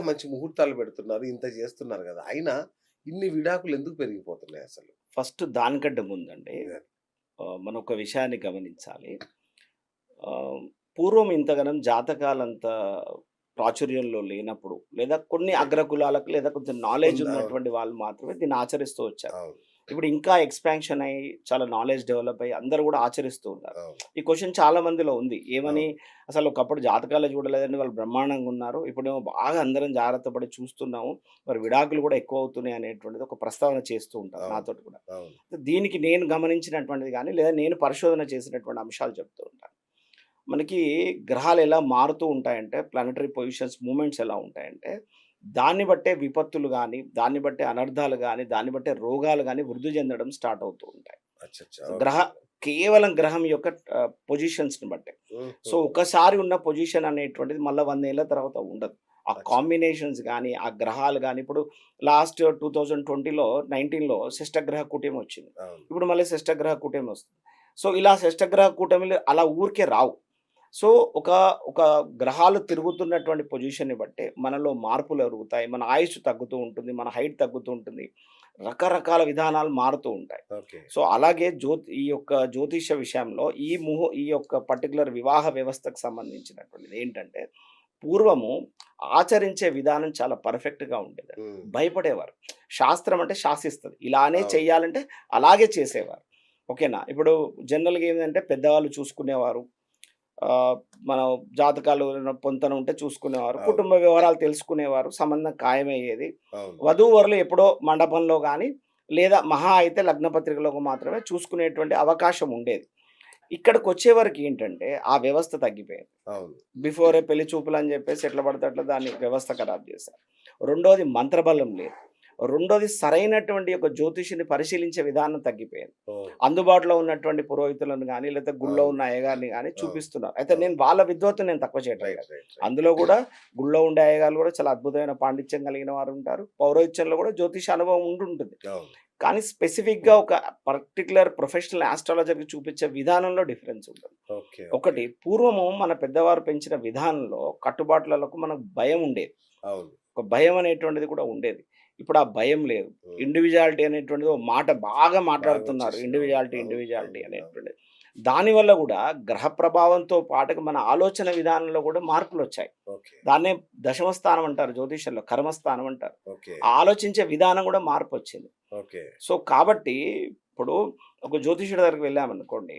మంచి ముహూర్తాలు పెడుతున్నారు, ఇంత చేస్తున్నారు గదా! అయినా ఇన్ని విడాకులు ఎందుకు పెరిగిపోతున్నాయి అసలు? ఫస్ట్ దానికంటే ముందండి యాహ్! మనం ఒక విషయాన్ని గమనించాలి. ఆహ్, పూర్వం ఇంతగనం జాతకాలంత ప్రాచుర్యంలో లేనప్పుడు, లేదా కొన్ని అగ్రకులాలకు లేదా కొంచెం నాలెడ్జ్ అవును. ఉన్నటువంటి వాళ్ళు మాత్రమే దీన్ని ఆచరిస్తూ వచ్చారు. అవును. ఇప్పుడు ఇంకా ఎక్స్‌పాన్షన్ అయ్యి, చాలా నాలెడ్జ్ డెవలప్ అయ్యి అందరూ గూడా ఆచరిస్తూ ఉన్నారు. అవును. ఈ క్వెషన్ చాలా మందిలో ఉంది. ఏమని? అవును. అసలు ఒకప్పుడు జాతకాలే చూడలేదండి, వాళ్ళు బ్రహ్మాండంగా ఉన్నారు. ఇప్పుడేమో బాగా అందరం జాగ్రత్త పడి చూస్తున్నాము. మరి విడాకులు గూడా ఎక్కువవుతున్నాయి అనేటువంటిది ఒక ప్రస్తావన చేస్తూ ఉంటారు అవును. నాతోటి కూడా. అవును. దీనికి నేను గమనించినటువంటిది గానీ, లేదా నేను పరిశోధన చేసినటువంటి అంశాలు చెప్తూ ఉంటాను. మనకి గ్రహాలు ఎలా మారుతూ ఉంటాయంటే, ప్లానెటరీ పొజిషన్స్ మూవ్‌మెంట్స్ ఎలా ఉంటాయంటే, దాన్ని బట్టే విపత్తులు గాని, దాన్ని బట్టే అనర్థాలు గాని, దాన్ని బట్టే రోగాలు గాని వృద్ధి చెందడం స్టార్ట్ అవుతూ ఉంటాయి. అచ్చచ్చా! So, okay. కేవలం గ్రహం యొక్క పొజిషన్స్‌ని బట్టే. సో, హుహు. ఒకసారి ఉన్న పొజిషన్ అనేటువంటిది మళ్ళా 100 ఏళ్ల తర్వాత ఉండదు. ఆ అచ్చా! కాంబినేషన్స్ గాని, ఆ గ్రహాలు గాని, ఇప్పుడు లాస్ట్ 2020లో 19లో షష్టగ్రహ కూటమి వచ్చింది. అవును. ఇప్పుడు మళ్ళీ షష్టగ్రహ కూటమి వస్తుంది. సో, ఇలా షష్టగ్రహ కూటమిలు అలా ఊరికే రావు. సో, ఒక ఒక గ్రహాలు తిరుగుతున్నటువంటి పొజిషన్‌ని బట్టే మనలో మార్పులు జరుగుతాయి. మన ఆయుస్సు తగ్గుతూ ఉంటుంది. మన హైట్ తగ్గుతూ ఉంటుంది. రకరకాల విధానాలు మారుతూ ఉంటాయి. ఓకే. సో, అలాగే ఈ యొక్క జ్యోతిష్య విషయంలో ఈ యొక్క పర్టిక్యులర్ వివాహ వ్యవస్థకు సంబంధించినటువంటిది ఏంటంటే, పూర్వము ఆచరించే విధానం చాలా పర్ఫెక్ట్‌గా ఉండేదండి. హ్మ్. భయపడేవారు. శాస్త్రం అంటే శాసిస్తది. ఇలానే అవును. చెయ్యాలంటే అలాగే చేసేవారు. ఓకేనా? ఇప్పుడు జనరల్‌గా ఏందంటే పెద్దవాళ్ళు చూసుకునేవారు. ఆహ్, మనం జాతకాలు ఏమైనా పొంతన ఉంటే చూసుకునేవారు. అవును. కుటుంబ వివరాలు తెలుసుకునేవారు. సంబంధం ఖాయమయ్యేది. అవును. వధూవరులు ఎప్పుడో మండపంలో గాని, లేదా మహా అయితే లగ్న పత్రికలో మాత్రమే చూసుకునేటువంటి అవకాశం ఉండేది. ఇక్కడికొచ్చేవరకు ఏంటంటే, ఆ వ్యవస్థ తగ్గిపోయింది. అవును. బిఫోరే పెళ్లి చూపులని జెప్పేసి ఎట్లా పడితే అట్లా దాన్ని వ్యవస్థ ఖరాబ్ చేశారు. రెండోది మంత్రబలం లేదు. రెండోది సరైనటువంటి ఒక జ్యోతిషిని పరిశీలించే విధానం తగ్గిపోయింది. ఓహ్! అందుబాటులో ఉన్నటువంటి పురోహితులను గాని, లేతే గుళ్ళో అవును. ఉన్న అయ్యగారిని గాని అవును. చూపిస్తున్నారు. అయితే అవును. నేను వాళ్ళ విద్వత్తుని నేను తక్కువ చేయట్లేదు రైట్. కాదు. రైట్. రైట్. అందులో గూడా గుళ్ళో ఉండే అయ్యగార్లు గూడా చాలా అద్భుతమైన పాండిత్యం కలిగిన వారుంటారు. పౌరోహిత్యంలో గూడా జ్యోతిష అనుభవం ఉంటుంటుంది. అవును. కానీ స్పెసిఫిక్‌గా ఒక పర్టిక్యులర్ ప్రొఫెషనల్ యాస్ట్రాలజర్‌కి చూపించే విధానంలో డిఫరెన్స్ ఉంటుంది. ఓకే. ఓకే. ఒకటి పూర్వము మన పెద్దవారు పెంచిన విధానంలో కట్టుబాట్లకు మనకు భయం ఉండేది. అవును. ఒక భయం అనేటువంటిది కూడా ఉండేది. ఇప్పుడు ఆ భయం లేదు. హ్మ్. ఇండివిడ్యుయాలిటీ అనేటువంటిది ఒక మాట బాగా బాగా మాట్లాడుతున్నారు. వచ్చేసింది. అవును. ఇండివిడ్యుయాలిటీ, అవును. ఇండివిడ్యుయాలిటీ అవును. అవును. అనేటువంటిది. దానివల్ల గూడా గ్రహ ప్రభావంతో పాటుగా మన ఆలోచన విధానంలో కూడా మార్పులొచ్చాయి. ఓకే. దాన్నే దశమ స్థానం అంటారు జ్యోతిష్యంలో. కర్మస్థానం అంటారు. ఓకే. ఆలోచించే విధానం గూడా మార్పొచ్చింది. ఓకే. సో, కాబట్టి ఇప్పుడు ఒక జ్యోతిష్యుడి దగ్గరికి వెళ్ళామనుకోండి,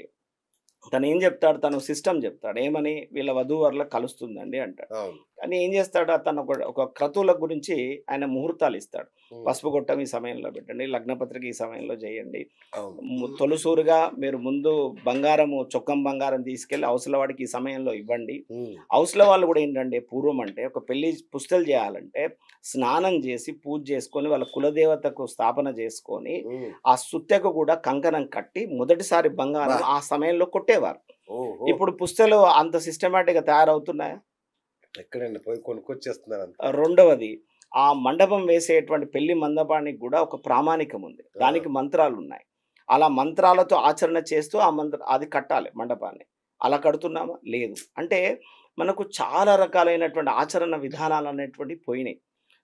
తనేం జెప్తాడు? తను సిస్టమ్ జెప్తాడు. ఏమని? వీళ్ళ వధూవరులకు కలుస్తుందండి అంటాడు. అవును. కానీ ఏం జేస్తాడు? అతను ఒక క్రతువుల గురించి ఆయన ముహూర్తాలిస్తాడు. హ్మ్. పసుపు గొట్టం ఈ సమయంలో పెట్టండి. లగ్నపత్రిక ఈ సమయంలో జేయండి. అవును. తొలిసూరుగా మీరు ముందు బంగారము చొక్కం బంగారం తీసుకెళ్ళి అవసల వాడికి ఈ సమయంలో ఇవ్వండి. హ్మ్. అవసల వాళ్ళు గూడా ఏంటంటే పూర్వం అంటే ఒక పెళ్లి పుస్తలు జేయాలంటే స్నానం జేసి, పూజ జేసుకొని, వాళ్ళ కులదేవతకు స్థాపన జేసుకొని, హ్మ్. ఆ సుత్తెకు గూడా కంకణం కట్టి మొదటిసారి అబ్బా! బంగారం ఆ సమయంలో కొట్టేవారు. ఓహో! ఇప్పుడు పుస్తెలు అంత సిస్టమాటిక్‌గా తయారవుతున్నాయా? ఎక్కడండి పోయి కొనుక్కొచ్చేస్తున్నారంతే. రెండవది ఆ మండపం వేసేటువంటి పెళ్లి మండపానికి గూడా ఒక ప్రామాణికం ఉంది. ఆ! దానికి మంత్రాలున్నాయి. అలా మంత్రాలతో ఆచరణ చేస్తూ అది కట్టాలి మండపాన్ని. అలా కడుతున్నామా? లేదు. అంటే మనకు చాలా రకాలైనటువంటి ఆచరణ విధానాలనేటువంటివి పోయినాయి.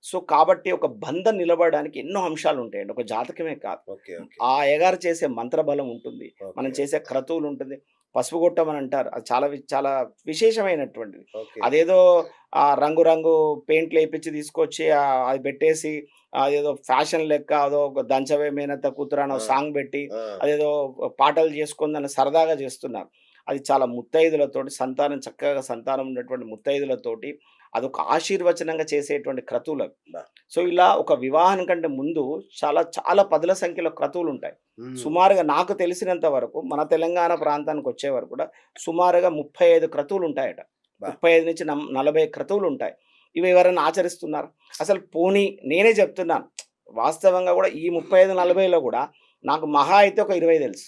సో, కాబట్టి ఒక బంధం నిలబడడానికి ఎన్నో అంశాలుంటాయండి. ఒక జాతకమే కాదు. ఓకే. ఓకే. ఆ అయ్యగారు చేసే మంత్రబలం ఉంటుంది. మనం ఓకే. చేసే క్రతువులుంటుంది. పసుపు కొట్టమని అంటారు. అది చాలా విశేషమైనటువంటిది. ఓకే. అదేదో రంగు రంగు పెయింట్‌లేపిచ్చి తీసుకొచ్చి అది పెట్టేసి అదేదో ఫ్యాషన్ లెక్క అదో ఒక 'దంచవే మేనత్త కూతురు' అనో ఆ! సాంగ్ పెట్టి ఆ! అదేదో పాటలు చేసుకొని సరదాగా చేస్తున్నారు. అది చాలా ముత్తైదులతోటి చక్కగా సంతానం ఉన్నటువంటి ముత్తైదులతోటి అదొక ఆశీర్వచనంగా చేసేటువంటి క్రతువులవి. అబ్బా! సో, ఇలా ఒక వివాహం కంటే ముందు చాలా పదుల సంఖ్యలో క్రతువులుంటాయి. హ్మ్. సుమారుగా నాకు తెలిసినంత వరకు మన తెలంగాణ ప్రాంతానికొచ్చే వరకు కూడా సుమారుగా 35 క్రతువులుంటాయట. అబ్బా! 35-40 క్రతువులుంటాయి. ఇవి ఎవరైనా ఆచరిస్తున్నారా? అసలు పోనీ నేనే చెప్తున్నాను. వాస్తవంగా గూడా ఈ 35, 40లో గూడా నాకు మహా అయితే ఒక 20 తెలుసు.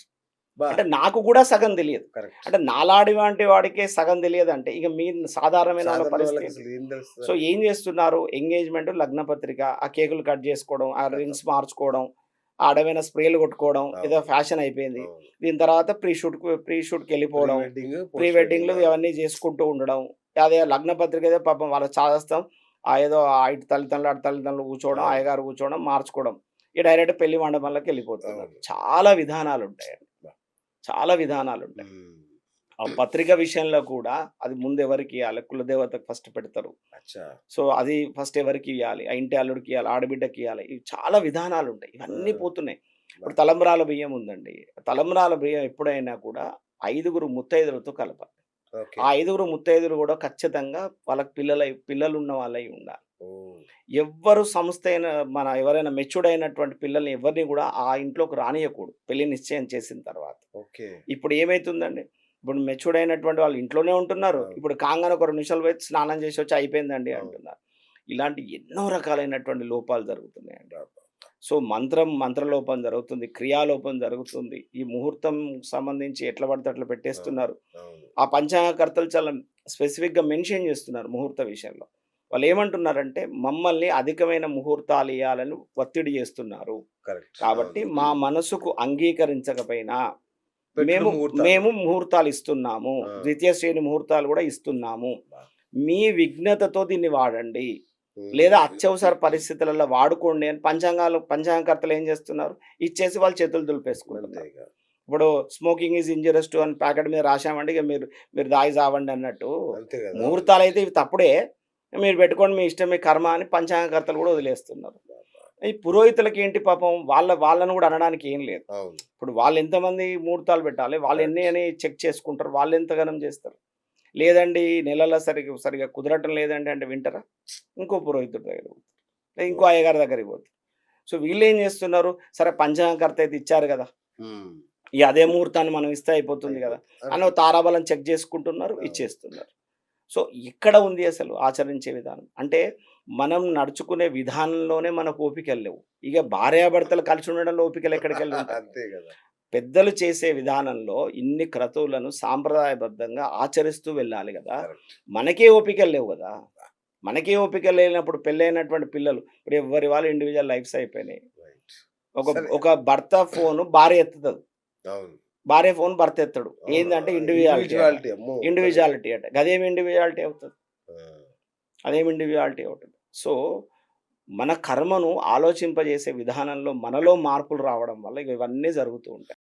అబ్బా! అంటే నాకు గూడా సగం తెలీదు. కరెక్ట్. అంటే నాలాడి వంటి వాడికే సగం తెలియదంటే ఇక మీ సాధారణమైన వాళ్ళ సాధారణ పరిస్థితి ఏంటి? వాళ్ళకసలు ఏం సో, తెలుస్తదండి? ఏం జేస్తున్నారు? ఎంగేజ్‌మెంట్, లగ్న పత్రిక, ఆ కేకులు కట్ జేసుకోవడం, ఆ ఖతం. రింగ్స్ మార్చుకోవడం, ఆ అడవైన స్ప్రేలు కొట్టుకోవడం, ఏదో అవును. ఫ్యాషన్ అయిపోయింది. అవును. దీని తర్వాత ప్రీ ప్రీ షూట్‌కెళ్ళిపోవడం, వెడ్డింగు, ప్రీ పోస్ట్ వెడ్డింగ్. వెడ్డింగ్‌లు ఆ! ఇవన్నీ జేసుకుంటూ ఉండడం. అదే లగ్న పత్రిక అయితే పాపం వాళ్ళ చాదస్తం ఏదో ఇటు తల్లిదండ్రులు, అటు తల్లిదండ్రులు కూర్చోవడం, అవును. అయ్యగారు కూర్చోవడం, మార్చుకోవడం. డైరెక్ట్ పెళ్లి మండపంలోకి వెళ్ళిపోతున్నారు. అవును. చాలా విధానాలుంటాయండి. చాలా విధానాలుంటాయి. హ్మ్. ఆ పత్రిక విషయంలో కూడా అది ముందు ఎవరికియ్యాలి? కులదేవతకు ఫస్ట్ పెడతారు. అచ్చా! సో, అది ఫస్ట్ ఎవరికియ్యాలి? ఆ ఇంటి అల్లుడికియ్యాలి, ఆడబిడ్డకియ్యాలి. ఇవి చాలా విధానాలుంటాయి. ఇవన్నీ ఆ! పోతున్నాయి. బా ఇప్పుడు తలంబ్రాల బియ్యం ఉందండి. తలంబ్రాల బియ్యం ఎప్పుడైనా కూడా 5గురు ముత్తైదులతో కలపాలి. ఓకే. ఆ 5గురు ముత్తైదులు గూడా ఖచ్చితంగా వాళ్ళకి పిల్లలున్న వాళ్ళై ఉండాలి. ఓహ్! ఎవ్వరు సంస్థ అయిన ఎవరైనా మెచ్యూర్డ్ అయినటువంటి పిల్లల్ని ఎవరిని గూడా ఆ ఇంట్లోకి రానియకూడదు. పెళ్లి నిశ్చయం చేసిన తర్వాత. ఓకే. ఇప్పుడు ఏమైతుందండి? ఇప్పుడు మెచ్యూర్డ్ అయినటువంటి వాళ్ళు ఇంట్లోనే ఉంటున్నారు. అవును. ఇప్పుడు కాంగానే ఒక 2 నిమిషాలు పోయి స్నానం చేసొచ్చి అయిపోయిందండి అవును. అంటున్నారు. ఇలాంటి ఎన్నో రకాలైనటువంటి లోపాలు జరుగుతున్నాయండి. అబ్బా! సో, మంత్రలోపం జరుగుతుంది. క్రియాలోపం జరుగుతుంది. ఈ ముహూర్తం సంబంధించి ఎట్లా పడితే అట్లా అవును. పెట్టేస్తున్నారు. అవును. ఆ పంచాంగకర్తలు చాలా స్పెసిఫిక్‌గా మెన్షన్ చేస్తున్నారు ముహూర్త విషయంలో. వాళ్ళేమంటున్నారంటే, మమ్మల్ని అధికమైన ముహూర్తాలియ్యాలని ఒత్తిడి చేస్తున్నారు. కరెక్ట్. కాబట్టి అవును. మా మనసుకు అంగీకరించకపోయినా పెట్టిన మేము ముహూర్తాలు. మేము ముహూర్తాలిస్తున్నాము. ఆ! ద్వితీయ శ్రేణి ముహూర్తాలు గూడా ఇస్తున్నాము. అబ్బా! మీ విఘ్నతతో దీన్ని వాడండి. లేదా హ్మ్. అత్యవసర పరిస్థితులలో వాడుకోండి అని పంచాంగకర్తలు ఏం చేస్తున్నారు? ఇచ్చేసి వాళ్ళు చేతులు అంతే దులిపేసుకుంటున్నారు. ఇగ. ఇప్పుడు స్మోకింగ్ ఈజ్ ఇంజూరియస్ టు అని ప్యాకెట్ మీద రాసామంటే ఇక మీరు మీరు తాగి సావండి అన్నట్టు. అంతే గదా! అవును. ముహూర్తాలైతే ఇవి తప్పుడే. మీరు పెట్టుకోండి మీ ఇష్టం మీ కర్మ అని పంచాంగకర్తలు కూడా వదిలేస్తున్నారు. అబ్బా! ఈ పురోహితులకి ఏంటి పాపం వాళ్ళని కూడా అనడానికి ఏం లేదు. అవును. ఇప్పుడు వాళ్ళు ఎంతమంది ముహూర్తాలు పెట్టాలి? వాళ్ళు ఎన్ని కరెక్ట్. అని చెక్ చేసుకుంటారు. వాళ్ళు ఎంతగనం చేస్తారు. లేదండి ఈ నెలలో సరిగ్గా కుదరటం లేదండి అంటే వింటారా? ఇంకో పురోహితుడి దగ్గరికి పోతారు. లేదా ఇంకో ఓహ్! అయ్యగారి దగ్గరికి పోతారు. సో వీళ్ళేం చేస్తున్నారు? సరే పంచాంగకర్త అయితే ఇచ్చారు గదా! హ్మ్. ఇగ అదే ముహూర్తాన్ని మనం ఇస్తే అయిపోతుంది గదా! అయిపోద్ది. అని ఓ అనుకుంటా. తారాబలం చెక్ చేసుకుంటున్నారు, అవును. ఇచ్చేస్తున్నారు. సో ఎక్కడ ఉంది అసలు ఆచరించే విధానం? అంటే మనం నడుచుకునే విధానంలోనే మనకు ఓపికలు లేవు. ఇగ భార్యాభర్తలు కలిసి ఉండడంలో ఓపికలు ఎక్కడికెళ్ళి ఉంటాయి? అంతే గదా! పెద్దలు చేసే విధానంలో ఇన్ని క్రతువులను సాంప్రదాయబద్ధంగా ఆచరిస్తూ వెళ్ళాలి గదా! కరెక్ట్. మనకే ఓపికలు లేవు గదా! మనకే ఓపిక లేనప్పుడు పెళ్ళైనటువంటి పిల్లలు ఇప్పుడు ఎవరి వాళ్ళు ఇండివిడ్యువల్ లైఫ్స్ అయిపోయినాయి. రైట్. ఒక సరే. ఒక భర్త ఫోను భార్య ఎత్తుతది. అవును. భార్య ఫోను భర్త ఎత్తడు. అవును. ఏందంటే ఇండివిడ్యువాలిటీ అట. ఇండివిడ్యువాలిటీ అమ్మో! ఇండివిడ్యువాలిటీ అట. గదేమి ఇండివిడ్యువాలిటీ అవుతది? ఆ! అదేమి ఇండివిడ్యువాలిటీ అవుతది? సో, మన కర్మను ఆలోచింపజేసే విధానంలో మనలో మార్పులు రావడం వల్ల ఇవన్నీ జరుగుతూ ఉంటాయి.